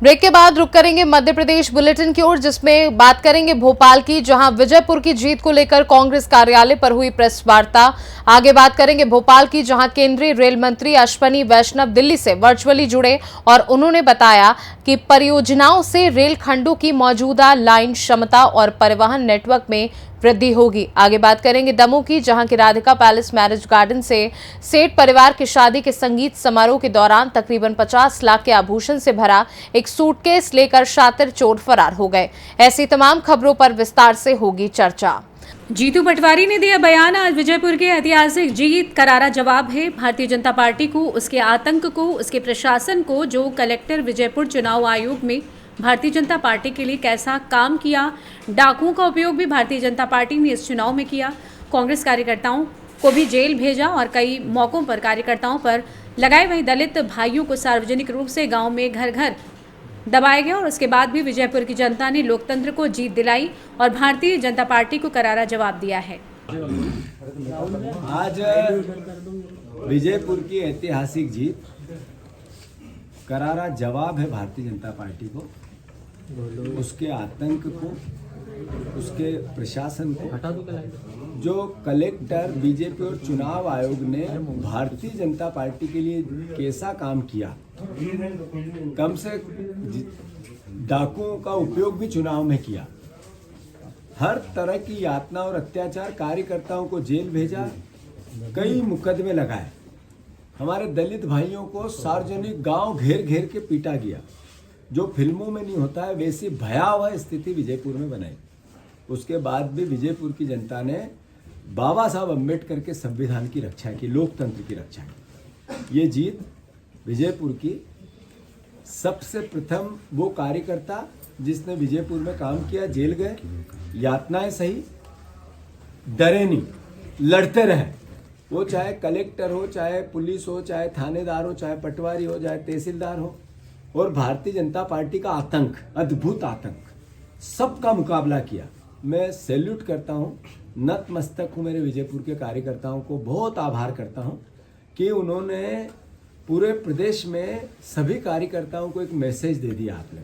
Break के बाद रुक करेंगे मध्य प्रदेश बुलेटिन की ओर, जिसमें बात करेंगे भोपाल की, जहां विजयपुर की जीत को लेकर कांग्रेस कार्यालय पर हुई प्रेस वार्ता। आगे बात करेंगे भोपाल की, जहां केंद्रीय रेल मंत्री अश्विनी वैष्णव दिल्ली से वर्चुअली जुड़े और उन्होंने बताया कि परियोजनाओं से रेल खंडों की मौजूदा लाइन क्षमता और परिवहन नेटवर्क में वृद्धि होगी। आगे बात करेंगे दमोह की, जहां की राधिका पैलेस मैरिज गार्डन से सेठ परिवार की शादी के संगीत समारोह के दौरान तकरीबन 50 लाख के आभूषण से भरा एक सूटकेस लेकर शातिर चोर फरार हो गए। ऐसी तमाम खबरों पर विस्तार से होगी चर्चा। जीतू पटवारी ने दिया बयान। आज विजयपुर के ऐतिहासिक जीत करारा जवाब है भारतीय जनता पार्टी को, उसके आतंक को, उसके प्रशासन को, जो कलेक्टर विजयपुर चुनाव आयोग में भारतीय जनता पार्टी के लिए कैसा काम किया। डाकुओं का उपयोग भी भारतीय जनता पार्टी ने इस चुनाव में किया। कांग्रेस कार्यकर्ताओं को भी जेल भेजा और कई मौकों पर कार्यकर्ताओं पर लगाए वहीं दलित भाइयों को सार्वजनिक रूप से गांव में घर घर दबाया गया और उसके बाद भी विजयपुर की जनता ने लोकतंत्र को जीत दिलाई और भारतीय जनता पार्टी को करारा जवाब दिया है। आज विजयपुर की ऐतिहासिक जीत करारा जवाब है भारतीय जनता पार्टी को, उसके आतंक को, उसके प्रशासन को। जो कलेक्टर बीजेपी और चुनाव आयोग ने भारतीय जनता पार्टी के लिए कैसा काम किया, कम से डाकुओं का उपयोग भी चुनाव में किया, हर तरह की यातना और अत्याचार, कार्यकर्ताओं को जेल भेजा, कई मुकदमे लगाए, हमारे दलित भाइयों को सार्वजनिक गांव घेर घेर के पीटा गया। जो फिल्मों में नहीं होता है वैसी भयावह स्थिति विजयपुर में बनाई। उसके बाद भी विजयपुर की जनता ने बाबा साहब अम्बेडकर के संविधान की रक्षा की, लोकतंत्र की रक्षा की। ये जीत विजयपुर की सबसे प्रथम वो कार्यकर्ता जिसने विजयपुर में काम किया जेल गए, यातनाएं सही, डरे नहीं, लड़ते रहे। वो चाहे कलेक्टर हो, चाहे पुलिस हो, चाहे थानेदार हो, चाहे पटवारी हो, चाहे तहसीलदार हो। और भारतीय जनता पार्टी का आतंक, अद्भुत आतंक, सबका मुकाबला किया। मैं सैल्यूट करता हूँ, नतमस्तक हूँ मेरे विजयपुर के कार्यकर्ताओं को, बहुत आभार करता हूँ कि उन्होंने पूरे प्रदेश में सभी कार्यकर्ताओं को एक मैसेज दे दिया आपने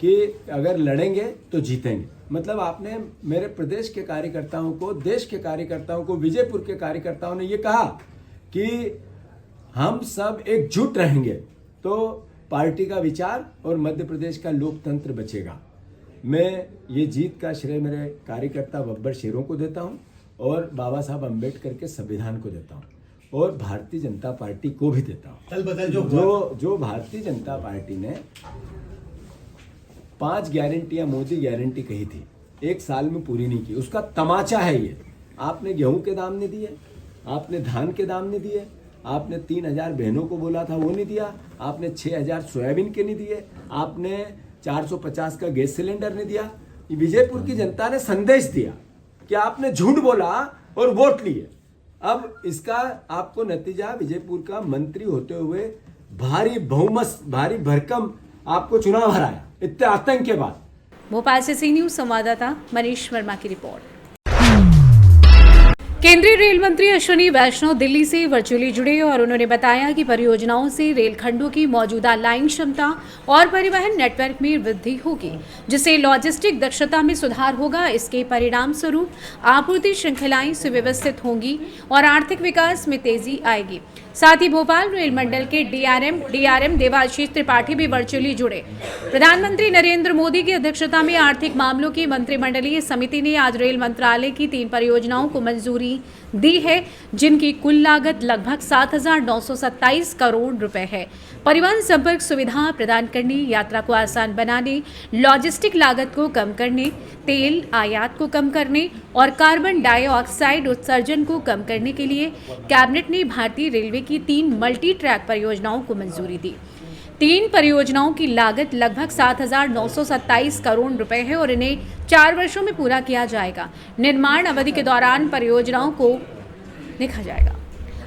कि अगर लड़ेंगे तो जीतेंगे। मतलब आपने मेरे प्रदेश के कार्यकर्ताओं को, देश के कार्यकर्ताओं को, विजयपुर के कार्यकर्ताओं ने ये कहा कि हम सब एकजुट रहेंगे तो पार्टी का विचार और मध्य प्रदेश का लोकतंत्र बचेगा। मैं ये जीत का श्रेय मेरे कार्यकर्ता बब्बर शेरों को देता हूँ और बाबा साहब अम्बेडकर के संविधान को देता हूँ और भारतीय जनता पार्टी को भी देता हूँ। जो भारतीय जनता पार्टी ने 5 गारंटियां मोदी गारंटी कही थी, 1 साल में पूरी नहीं की, उसका तमाचा है ये। आपने गेहूं के दाम नहीं दिए, आपने धान के दाम नहीं दिए, आपने 3000 बहनों को बोला था वो नहीं दिया, आपने 6000 सोयाबीन के नहीं दिए, आपने 450 का गैस सिलेंडर नहीं दिया। विजयपुर की जनता ने संदेश दिया कि आपने झूठ बोला और वोट लिए। अब इसका आपको नतीजा विजयपुर का मंत्री होते हुए भारी बहुमत, भारी भरकम आपको चुनाव हराया इतने आतंक के बाद। भोपाल से सी न्यूज संवाददाता मनीष वर्मा की रिपोर्ट। केंद्रीय रेल मंत्री अश्विनी वैष्णव दिल्ली से वर्चुअली जुड़े और उन्होंने बताया कि परियोजनाओं से रेल खंडों की मौजूदा लाइन क्षमता और परिवहन नेटवर्क में वृद्धि होगी, जिससे लॉजिस्टिक दक्षता में सुधार होगा। इसके परिणाम स्वरूप आपूर्ति श्रृंखलाएं सुव्यवस्थित होंगी और आर्थिक विकास में तेजी आएगी। साथ ही भोपाल रेल मंडल के डीआरएम देवाशीष त्रिपाठी भी वर्चुअली जुड़े। प्रधानमंत्री नरेंद्र मोदी की अध्यक्षता में आर्थिक मामलों की मंत्रिमंडलीय समिति ने आज रेल मंत्रालय की 3 परियोजनाओं को मंजूरी दी है, जिनकी कुल लागत लगभग 7,927 करोड़ रुपए है। परिवहन संपर्क सुविधा प्रदान करने, यात्रा को आसान बनाने, लॉजिस्टिक लागत को कम करने, तेल आयात को कम करने और कार्बन डाइऑक्साइड उत्सर्जन को कम करने के लिए कैबिनेट ने भारतीय रेलवे की 3 मल्टी ट्रैक परियोजनाओं को मंजूरी दी। 3 परियोजनाओं की लागत लगभग 7,927 करोड़ रुपए है और इन्हें 4 वर्षों में पूरा किया जाएगा। निर्माण अवधि के दौरान परियोजनाओं को देखा जाएगा।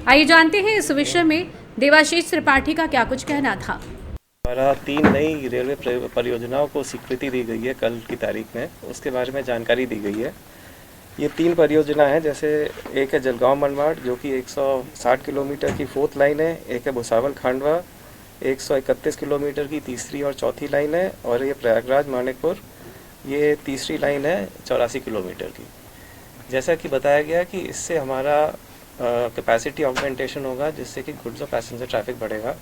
आइए जानते हैं इस विषय में देवाशीष त्रिपाठी का क्या कुछ कहना था। हमारा 3 नई रेलवे परियोजनाओं को स्वीकृति दी गई है कल की तारीख में, उसके बारे में जानकारी दी गई है। ये 3 परियोजना है, जैसे एक है जलगांव मनमाड़ जो कि 160 किलोमीटर की 4th लाइन है, एक है भुसावल खांडवा 131 किलोमीटर की तीसरी और चौथी लाइन है, और ये प्रयागराज मानिकपुर ये तीसरी लाइन है 84 किलोमीटर की। जैसा कि बताया गया कि इससे हमारा कैपेसिटी ऑगमेंटेशन होगा, जिससे कि गुड्स और पैसेंजर ट्रैफिक बढ़ेगा।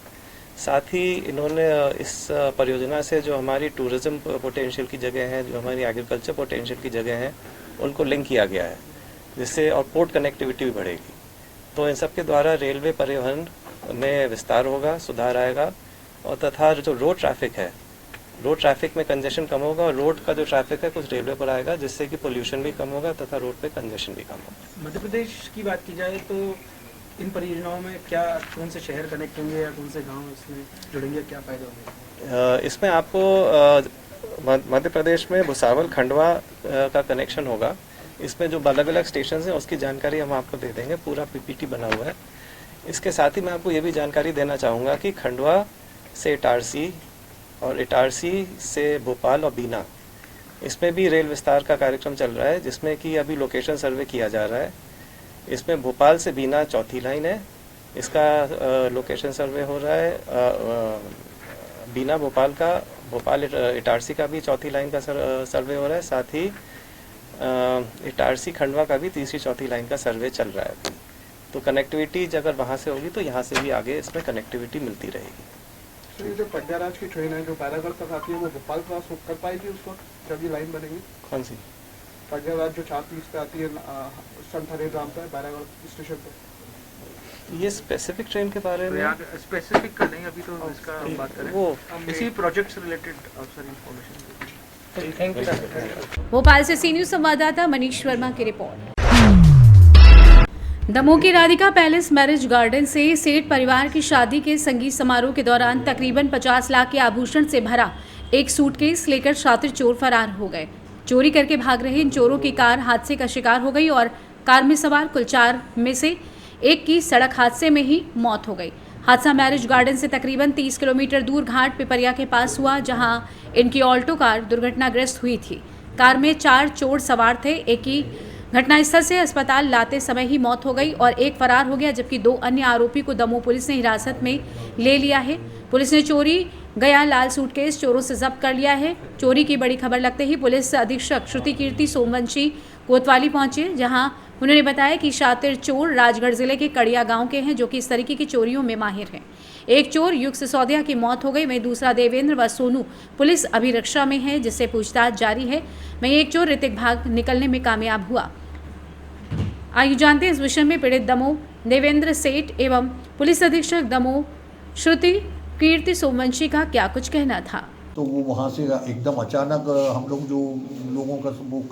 साथ ही इन्होंने इस परियोजना से जो हमारी टूरिज़्म पोटेंशियल की जगह हैं, जो हमारी एग्रीकल्चर पोटेंशियल की जगह हैं, उनको लिंक किया गया है, जिससे और पोर्ट कनेक्टिविटी भी बढ़ेगी। तो इन सब के द्वारा रेलवे परिवहन में विस्तार होगा, सुधार आएगा, और तथा जो रोड ट्रैफिक है, रोड ट्रैफिक में कंजेशन कम होगा, और रोड का जो ट्रैफिक है कुछ रेलवे पर आएगा, जिससे कि पोल्यूशन भी कम होगा तथा रोड पे कंजेशन भी कम होगा। मध्य प्रदेश की बात की जाए तो इन परियोजनाओं में क्या कौन से शहर कनेक्ट होंगे या कौन से गांव इसमें जुड़ेंगे, क्या फायदा होगा? इसमें आपको मध्य प्रदेश में भुसावल खंडवा का कनेक्शन होगा। इसमें जो अलग अलग स्टेशन हैं उसकी जानकारी हम आपको दे देंगे, पूरा पीपीटी बना हुआ है। इसके साथ ही मैं आपको ये भी जानकारी देना चाहूँगा कि खंडवा से इटारसी और इटारसी से भोपाल और बीना, इसमें भी रेल विस्तार का कार्यक्रम चल रहा है, जिसमें कि अभी लोकेशन सर्वे किया जा रहा है। इसमें भोपाल से बीना चौथी लाइन है, इसका लोकेशन सर्वे हो रहा है। बीना भोपाल का, भोपाल इटारसी का भी चौथी लाइन का सर्वे हो रहा है। साथ ही इटारसी खंडवा का भी तीसरी चौथी लाइन का सर्वे चल रहा है अभी। तो कनेक्टिविटी अगर वहाँ से होगी तो यहाँ से भी आगे इसमें कनेक्टिविटी मिलती रहेगी। तो ये जो प्रयागराज की ट्रेन है जो बैरागढ़ तक आती है, वो भोपाल क्रॉस कर पाएगी उस वक्त जब ये लाइन बनेगी? कौन सी? प्रयागराज जो 4:30 पे आती है संत हरिराम पे, बैरागढ़ स्टेशन पे। ये स्पेसिफिक ट्रेन के बारे में स्पेसिफिक का नहीं, अभी तो इसका हम बात करें, वो इसी प्रोजेक्ट से रिलेटेड अफसर इंफॉर्मेशन। Thank you. भोपाल से सी न्यूज संवाददाता मनीष वर्मा की रिपोर्ट। दमोह के राधिका पैलेस मैरिज गार्डन से सेठ परिवार की शादी के संगीत समारोह के दौरान तकरीबन 50 लाख के आभूषण से भरा एक सूटकेस लेकर शातिर चोर फरार हो गए। चोरी करके भाग रहे इन चोरों की कार हादसे का शिकार हो गई और कार में सवार कुल 4 में से एक की सड़क हादसे में ही मौत हो गई। हादसा मैरिज गार्डन से तकरीबन 30 किलोमीटर दूर घाट पिपरिया के पास हुआ, जहां इनकी ऑल्टो कार दुर्घटनाग्रस्त हुई थी। कार में 4 चोर सवार थे। एक की घटनास्थल से अस्पताल लाते समय ही मौत हो गई और एक फरार हो गया, जबकि 2 अन्य आरोपी को दमोह पुलिस ने हिरासत में ले लिया है। पुलिस ने चोरी गया लाल सूटकेस चोरों से जब्त कर लिया है। चोरी की बड़ी खबर लगते ही पुलिस अधीक्षक श्रुति कीर्ति सोमवंशी कोतवाली पहुंचे, जहां उन्होंने बताया कि शातिर चोर राजगढ़ जिले के कड़िया गांव के हैं, जो कि इस तरीके की चोरियों में माहिर हैं। एक चोर युग सिसोदिया की मौत हो गई, वहीं दूसरा देवेंद्र व सोनू पुलिस अभिरक्षा में है, जिससे पूछताछ जारी है। वहीं एक चोर ऋतिक भाग निकलने में कामयाब हुआ। आइए जानते हैं इस विषय में पीड़ित दमोह देवेंद्र सेठ एवं पुलिस अधीक्षक दमोह श्रुति कीर्ति सोमवंशी का क्या कुछ कहना था। तो वो वहाँ से एकदम अचानक हम लोग जो लोगों का वो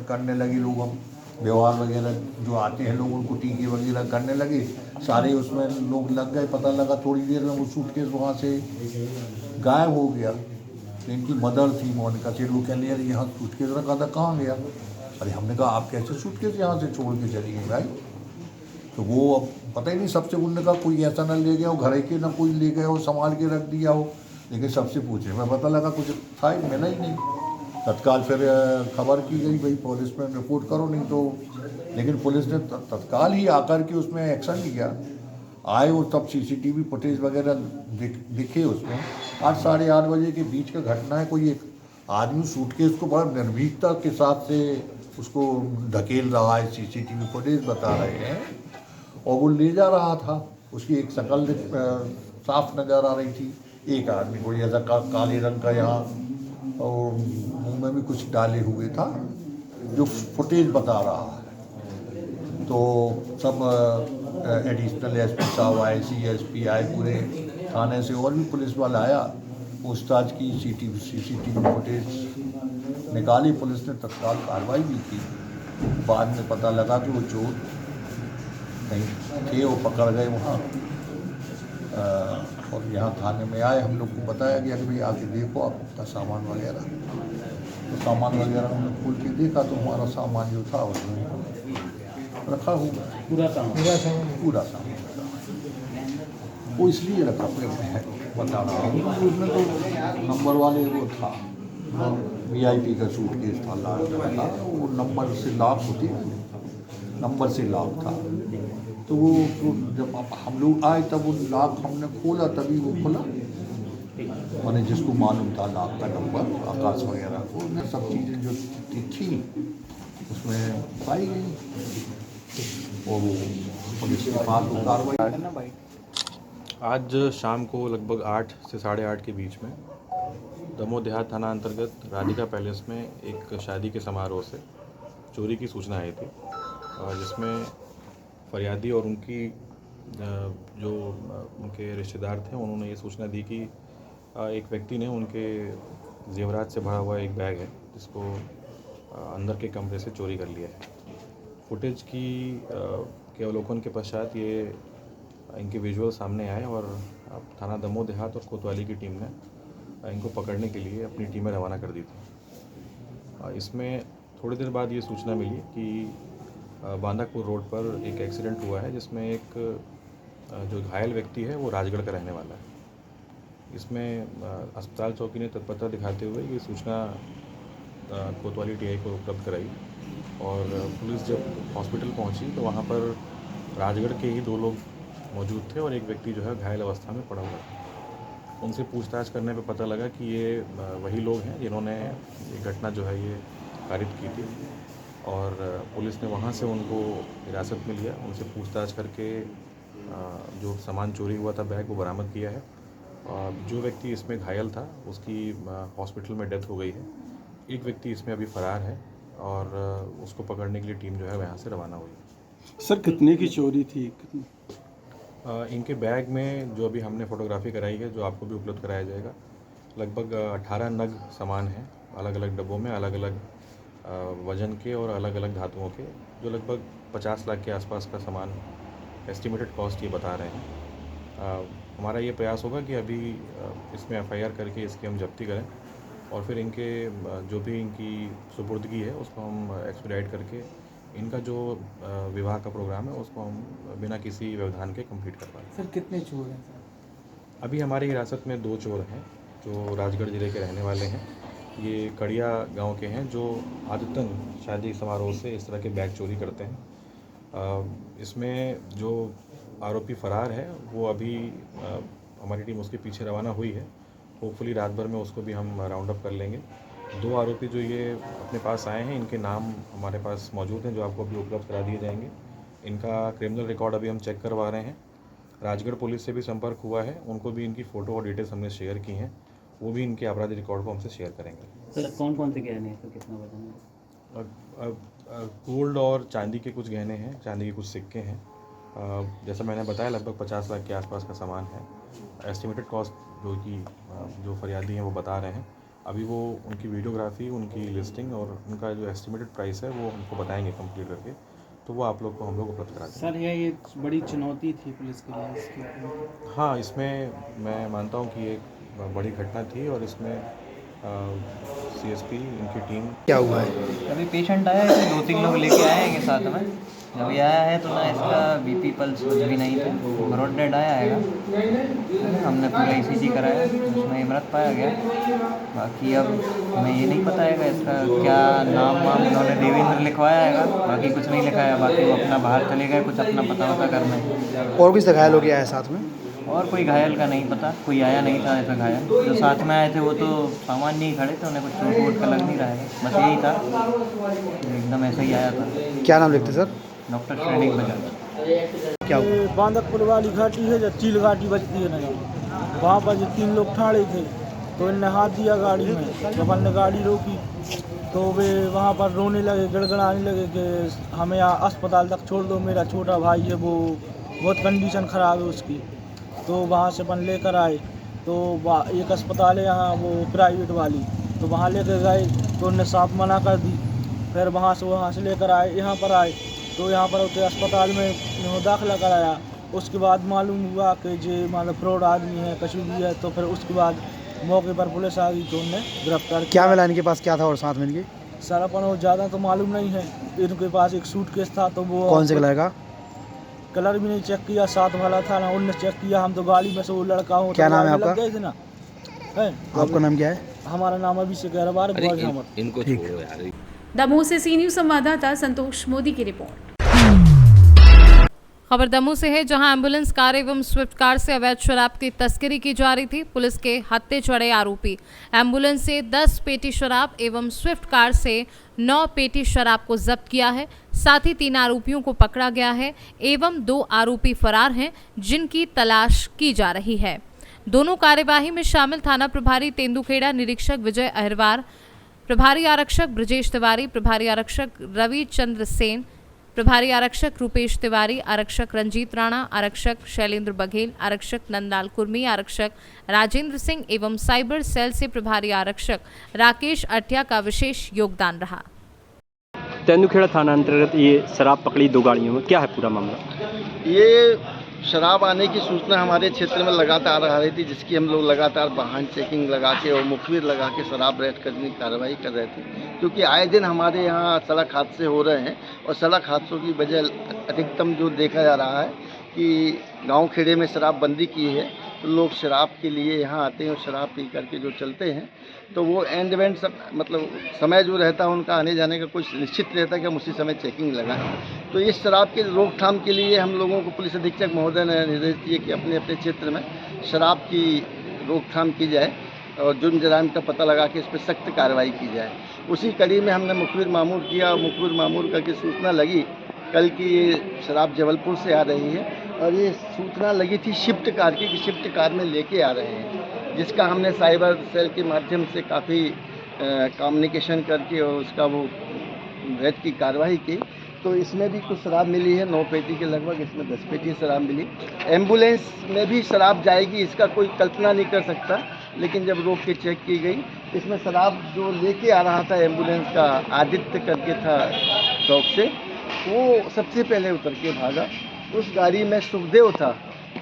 करने लगे, लोग हम व्यवहार वगैरह जो आते हैं लोग उनको टीके वगैरह करने लगे, सारे उसमें लोग लग गए। पता लगा थोड़ी देर में वो सूटकेस वहाँ से गायब हो गया। तो इनकी मदर थी मोनिका सेठ, वो कहने यार यहाँ सूटकेस रखा था, कहाँ गया? अरे हमने कहा आप कैसे सूटकेस यहाँ से छोड़ के चली गई भाई? तो वो अब पता ही नहीं, सबसे उनने कहा कोई ऐसा ना ले गया हो घर के, ना कोई ले गया हो संभाल के रख दिया हो, लेकिन सबसे पूछे मैं पता लगा कुछ था ही मिला ही नहीं। तत्काल फिर खबर की गई भाई पुलिस में रिपोर्ट करो, नहीं तो, लेकिन पुलिस ने तत्काल ही आकर के उसमें एक्शन लिया। आए और तब सीसीटीवी फुटेज वगैरह दिखे उसमें 8 साढ़े 8 बजे के बीच का घटना है। कोई एक आदमी सूटकेस को बड़ा निर्भीकता के साथ से उसको धकेल रहा है, सीसीटीवी फुटेज बता रहे हैं, और वो ले जा रहा था। उसकी एक शक्ल साफ नज़र आ रही थी। एक आदमी कोई ऐसा काले रंग का यहाँ और मुंह में भी कुछ डाले हुए था, जो फुटेज बता रहा है। तो सब एडिशनल एसपी साहब आए, सीएसपी आए, पूरे थाने से और भी पुलिस वाला आया, पूछताछ की, सीसीटीवी फुटेज निकाली। पुलिस ने तत्काल कार्रवाई भी की। बाद में पता लगा कि वो चोर नहीं थे, वो पकड़ गए वहाँ। और यहाँ थाने में आए, हम लोग को बताया गया कि भाई आके देखो आपका सामान वगैरह। तो सामान वगैरह हमने खोल के देखा तो हमारा सामान जो था उसमें रखा हुआ, पूरा सामान वो इसलिए रखा बता रहा हूँ। उसमें तो नंबर वाले वो था, VIP का सूटकेस था, लाल था, वो नंबर से लॉक होती है, नंबर से लॉक था। तो वो जब हम लोग आए तब वो लॉक हमने खोला, तभी वो खुला। मैंने जिसको मालूम था नाम का नंबर आकाश वगैरह को, उन्हें सब चीज़ें जो थी उसमें पाई गई और वो पुलिस के पास वो कार्रवाई। आज शाम को लगभग 8 से 8:30 के बीच में दमोह देहात थाना अंतर्गत राधिका पैलेस में एक शादी के समारोह से चोरी की सूचना आई थी, जिसमें फरियादी और उनकी जो उनके रिश्तेदार थे उन्होंने ये सूचना दी कि एक व्यक्ति ने उनके जेवरात से भरा हुआ एक बैग है जिसको अंदर के कमरे से चोरी कर लिया है। फुटेज के अवलोकन के पश्चात ये इनके विजुअल सामने आए और थाना दमोह देहात और कोतवाली की टीम ने इनको पकड़ने के लिए अपनी टीमें रवाना कर दी थी। इसमें थोड़ी देर बाद ये सूचना मिली कि बांदापुर रोड पर एक एक्सीडेंट हुआ है जिसमें एक जो घायल व्यक्ति है वो राजगढ़ का रहने वाला है। इसमें अस्पताल चौकी ने तत्परता दिखाते हुए ये सूचना कोतवाली टीआई को उपलब्ध कराई और पुलिस जब हॉस्पिटल पहुंची तो वहां पर राजगढ़ के ही 2 लोग मौजूद थे और एक व्यक्ति जो है घायल अवस्था में पड़ा हुआ था। उनसे पूछताछ करने पे पता लगा कि ये वही लोग हैं जिन्होंने ये घटना जो है ये कारित की थी और पुलिस ने वहाँ से उनको हिरासत में लिया। उनसे पूछताछ करके जो सामान चोरी हुआ था बैग वो बरामद किया है। जो व्यक्ति इसमें घायल था उसकी हॉस्पिटल में डेथ हो गई है। एक व्यक्ति इसमें अभी फरार है और उसको पकड़ने के लिए टीम जो है यहाँ से रवाना हुई है। सर कितने की चोरी थी? इनके बैग में जो अभी हमने फ़ोटोग्राफी कराई है जो आपको भी उपलब्ध कराया जाएगा, लगभग 18 नग सामान है अलग अलग डब्बों में, अलग अलग वजन के और अलग अलग धातुओं के, जो लगभग 50 लाख के आसपास का सामान एस्टिमेटेड कॉस्ट ये बता रहे हैं। हमारा ये प्रयास होगा कि अभी इसमें FIR करके इसकी हम जब्ती करें और फिर इनके जो भी इनकी सुपुर्दगी है उसको हम एक्सपीडाइट करके इनका जो विवाह का प्रोग्राम है उसको हम बिना किसी व्यवधान के कंप्लीट कर पाएँ। सर कितने चोर हैं सर? अभी हमारी हिरासत में 2 चोर हैं जो राजगढ़ ज़िले के रहने वाले हैं। ये कड़िया गांव के हैं जो आदतन शादी समारोह से इस तरह के बैग चोरी करते हैं। इसमें जो आरोपी फरार है वो अभी हमारी टीम उसके पीछे रवाना हुई है। होपफुली रात भर में उसको भी हम राउंड अप कर लेंगे। 2 आरोपी जो ये अपने पास आए हैं इनके नाम हमारे पास मौजूद हैं जो आपको अभी उपलब्ध करा दिए जाएंगे। इनका क्रिमिनल रिकॉर्ड अभी हम चेक करवा रहे हैं। राजगढ़ पुलिस से भी संपर्क हुआ है, उनको भी इनकी फ़ोटो और डिटेल्स हमने शेयर की हैं, वो भी इनके आपराधिक रिकॉर्ड को हमसे शेयर करेंगे। सर कौन कौन से गहने हैं, तो कितना वजन है? गोल्ड और चांदी के कुछ गहने हैं, चांदी के कुछ सिक्के हैं। जैसा मैंने बताया लगभग 50 लाख के आसपास का सामान है। एस्टिमेटेड कॉस्ट जो फरियादी हैं वो बता रहे हैं। अभी वो उनकी वीडियोग्राफी, उनकी लिस्टिंग और उनका जो एस्टिमेटेड प्राइस है वो हमको बताएंगे कंप्लीट करके, तो वो आप लोग को हम लोग उपलब्ध करा देंगे। सर ये बड़ी चुनौती थी पुलिस के लिए इसकी? हाँ, इसमें मैं मानता हूँ कि एक बड़ी घटना थी और इसमें CSP इनकी टीम। क्या हुआ है? अभी पेशेंट आया है, 2-3 लोग लेके आए हैं साथ में। जब ये आया है तो ना इसका BP पल्स कुछ भी नहीं था, ब्रॉड डेड आया है। हमने पूरा ECG कराया, उसमें मृत पाया गया। बाकी अब हमें ये नहीं पता है इसका क्या नाम वाम उन्होंने देवेंद्र लिखवाया है, बाकी कुछ नहीं लिखाया। बाकी वो अपना बाहर चले गए कुछ अपना पता वता करने। और किसी घायल हो गया है साथ में? और कोई घायल का नहीं पता, कोई आया नहीं था ऐसा घायल। जो साथ में आए थे वो तो सामान्य ही खड़े थे, उन्हें कुछ चोट वोट का लग नहीं रहा है, बस यही था, एकदम ऐसा ही आया था। क्या नाम लिखते सर? डॉक्टर श्रेणिक बजाज। क्या हुआ? बांदकपुर वाली घाटी है जब चील घाटी बजती है ना, वहाँ पर जो 3 लोग ठाड़े थे तो इनने हाथ दिया गाड़ी में। जब हमने गाड़ी रोकी तो वे वहाँ पर रोने लगे, गड़गड़ाने लगे कि हमें यहाँ अस्पताल तक छोड़ दो, मेरा छोटा भाई है वो बहुत कंडीशन ख़राब है उसकी। तो वहाँ से अपन लेकर आए तो एक अस्पताल है यहाँ वो प्राइवेट वाली, तो वहाँ लेकर गए तो उनने साफ मना कर दी। फिर वहाँ से लेकर आए, यहाँ पर आए तो यहाँ पर उसे अस्पताल में दाखिला कराया। उसके बाद मालूम हुआ कि जे मतलब फ्रॉड आदमी है, कछु भी है। तो फिर उसके बाद मौके पर पुलिस आ गई तो उनने गिरफ्तार किया। क्या मिला इनके पास, क्या था और साथ में इनके? सर अपन वो ज़्यादा तो मालूम नहीं है। इनके पास एक सूटकेस था तो वो कौन से कलर का? कलर भी नहीं चेक किया, साथ वाला था ना, उनने चेक किया। हम तो गाड़ी में से वो लड़का हूँ। क्या नाम है आपका? गए थे ना। आपका नाम क्या है? हमारा नाम अभिषेक है। इनको छोड़ो यार। दमोह से सी न्यूज़ संवाददाता संतोष मोदी की रिपोर्ट। खबर दमोह से है, जहां एम्बुलेंस कार एवं स्विफ्ट कार से अवैध शराब की तस्करी की जा रही थी। पुलिस के हत्थे चढ़े आरोपी एम्बुलेंस से 10 पेटी शराब एवं स्विफ्ट कार से 9 पेटी शराब को जब्त किया है। साथ ही 3 आरोपियों को पकड़ा गया है एवं 2 आरोपी फरार हैं, जिनकी तलाश की जा रही है। दोनों कार्यवाही में शामिल थाना प्रभारी तेंदुखेड़ा निरीक्षक विजय अहिरवार, प्रभारी आरक्षक ब्रजेश तिवारी, प्रभारी आरक्षक रवि चंद्र सेन, प्रभारी आरक्षक रूपेश तिवारी, आरक्षक रंजीत राणा, आरक्षक शैलेंद्र बघेल, आरक्षक नंदलाल कुर्मी, आरक्षक राजेंद्र सिंह एवं साइबर सेल से प्रभारी आरक्षक राकेश अठिया का विशेष योगदान रहा। तेंदुखेड़ा थाना अंतर्गत ये शराब पकड़ी 2 गाड़ियों में, क्या है पूरा मामला? ये शराब आने की सूचना हमारे क्षेत्र में लगातार आ रही थी, जिसकी हम लोग लगातार वाहन चेकिंग लगा के और मुखबिर लगा के शराब रेड करने की कार्रवाई कर रहे थे, क्योंकि आए दिन हमारे यहाँ सड़क हादसे हो रहे हैं और सड़क हादसों की वजह अधिकतम जो देखा जा रहा है कि गांव खेड़े में शराबबंदी की है, तो लोग शराब के लिए यहाँ आते हैं और शराब पी करके जो चलते हैं, तो वो एंड इवेंट सब मतलब समय जो रहता है उनका आने जाने का कुछ निश्चित रहता है कि हम उसी समय चेकिंग लगाएं। तो इस शराब के रोकथाम के लिए हम लोगों को पुलिस अधीक्षक महोदय ने निर्देश दिए कि अपने अपने क्षेत्र में शराब की रोकथाम की जाए और जुर्म जराइम का पता लगा के इस पर सख्त कार्रवाई की जाए। उसी कड़ी में हमने मुखबिर मामूर किया और मुखबिर मामूर करके सूचना लगी कल की ये शराब जबलपुर से आ रही है और ये सूचना लगी थी शिफ्ट कार की, कि शिफ्ट कार में लेके आ रहे हैं, जिसका हमने साइबर सेल के माध्यम से काफ़ी कम्युनिकेशन करके और उसका वो रेड की कार्रवाई की। तो इसमें भी कुछ शराब मिली है, 9 पेटी के लगभग, इसमें 10 पेटी शराब मिली। एम्बुलेंस में भी शराब जाएगी, इसका कोई कल्पना नहीं कर सकता, लेकिन जब रोक के चेक की गई इसमें शराब जो लेके आ रहा था एम्बुलेंस का आदित्य करके था चौक से, वो सबसे पहले उतर के भागा। उस गाड़ी में सुखदेव था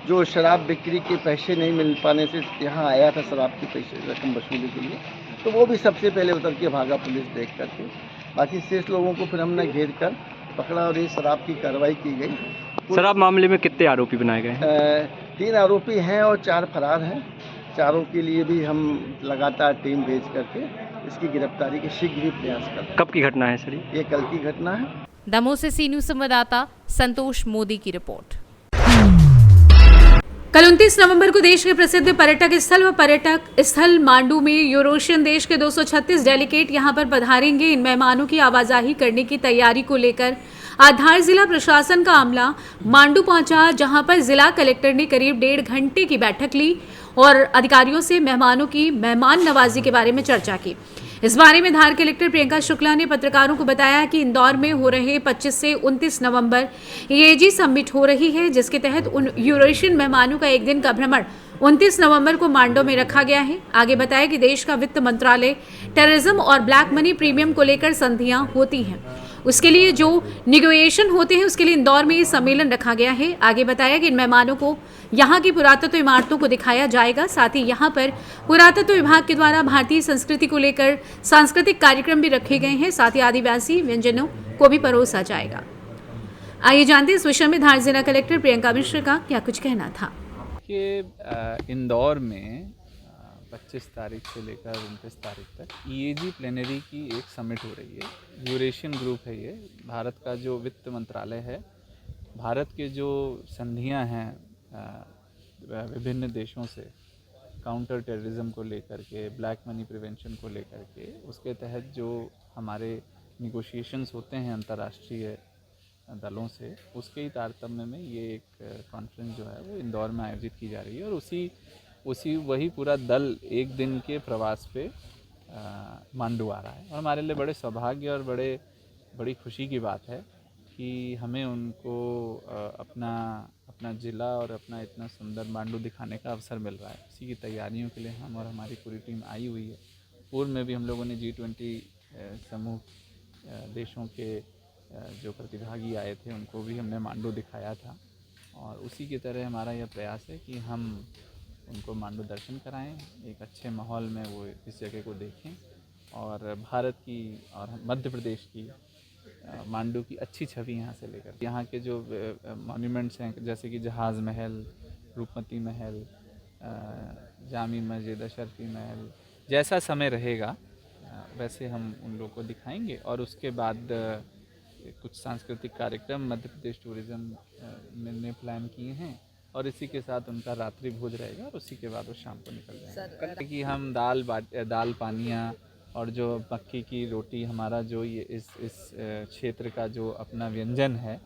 जो शराब बिक्री के पैसे नहीं मिल पाने से यहाँ आया था शराब की पैसे रकम वसूली के लिए, तो वो भी सबसे पहले उतर के भागा पुलिस देख करके। बाकी शेष लोगों को फिर हमने घेर कर पकड़ा और ये शराब की कार्रवाई की गई। शराब मामले में कितने आरोपी बनाए गए? 3 आरोपी हैं और 4 फरार हैं। चारों के लिए भी हम लगातार टीम भेज करके इसकी गिरफ्तारी के शीघ्र ही प्रयास कर रहे हैं। कब की घटना है सर? ये कल की घटना है। दमोह से सी न्यूज संवाददाता संतोष मोदी की रिपोर्ट। कल 29 नवंबर को देश के प्रसिद्ध पर्यटक स्थल मांडू में यूरोशियन देश के 236 डेलीगेट यहां पर पधारेंगे। इन मेहमानों की आवाजाही करने की तैयारी को लेकर आधार जिला प्रशासन का अमला मांडू पहुंचा, जहां पर जिला कलेक्टर ने करीब 1.5 घंटे की बैठक ली और अधिकारियों से मेहमानों की मेहमान नवाजी के बारे में चर्चा की। इस बारे में धार कलेक्टर प्रियंका शुक्ला ने पत्रकारों को बताया कि इंदौर में हो रहे 25 से 29 नवंबर EAG समिट हो रही है, जिसके तहत उन यूरोशियन मेहमानों का 1 दिन का भ्रमण 29 नवंबर को मांडो में रखा गया है। आगे बताया कि देश का वित्त मंत्रालय टेररिज्म और ब्लैक मनी प्रीमियम को लेकर संधियां होती हैं, उसके लिए जो निगोशिएशन होते हैं उसके लिए इंदौर में ये सम्मेलन रखा गया है। आगे बताया कि इन मेहमानों को यहाँ की पुरातत्व इमारतों को दिखाया जाएगा, साथ ही यहाँ पर पुरातत्व विभाग के द्वारा भारतीय संस्कृति को लेकर सांस्कृतिक कार्यक्रम भी रखे गए हैं, साथ ही आदिवासी व्यंजनों को भी परोसा जाएगा। आइए जानते हैं इस विषय में धार जिला कलेक्टर प्रियंका मिश्र का क्या कुछ कहना था। कि इंदौर में 25 तारीख से लेकर 29 तारीख तक EAG प्लेनरी की एक समिट हो रही है। यूरेशियन ग्रुप है ये, भारत का जो वित्त मंत्रालय है, भारत के जो संधियां हैं विभिन्न देशों से काउंटर टेररिज्म को लेकर के, ब्लैक मनी प्रिवेंशन को लेकर के, उसके तहत जो हमारे निगोशिएशंस होते हैं अंतर्राष्ट्रीय दलों से, उसके ही तारतम्य में ये एक कॉन्फ्रेंस जो है वो इंदौर में आयोजित की जा रही है। और वही पूरा दल 1 दिन के प्रवास पे मांडू आ रहा है। और हमारे लिए बड़े सौभाग्य और बड़ी खुशी की बात है कि हमें उनको अपना ज़िला और अपना इतना सुंदर मांडू दिखाने का अवसर मिल रहा है। इसी की तैयारियों के लिए हम और हमारी पूरी टीम आई हुई है। पूर्व में भी हम लोगों ने G20 समूह देशों के जो प्रतिभागी आए थे उनको भी हमने मांडू दिखाया था, और उसी की तरह हमारा यह प्रयास है कि हम उनको मांडू दर्शन कराएं, एक अच्छे माहौल में वो इस जगह को देखें और भारत की और मध्य प्रदेश की मांडू की अच्छी छवि यहाँ से लेकर यहाँ के जो मॉन्यूमेंट्स हैं, जैसे कि जहाज़ महल, रूपमती महल, जामी मस्जिद, अशरफी महल, जैसा समय रहेगा वैसे हम उन लोगों को दिखाएंगे। और उसके बाद कुछ सांस्कृतिक कार्यक्रम मध्य प्रदेश टूरिज्म ने प्लान किए हैं और इसी के साथ उनका रात्रि भोज रहेगा और उसी के बाद वो शाम को निकल जाएंगे। कि हम दाल पानिया और जो मक्की की रोटी हमारा जो ये इस क्षेत्र का जो अपना व्यंजन है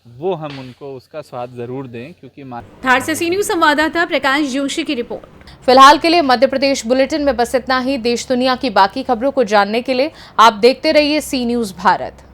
वो हम उनको उसका स्वाद ज़रूर दें, क्योंकि धार से सी न्यूज़ संवाददाता प्रकाश जोशी की रिपोर्ट। फिलहाल के लिए मध्य प्रदेश बुलेटिन में बस इतना ही। देश दुनिया की बाकी खबरों को जानने के लिए आप देखते रहिए सी न्यूज़ भारत।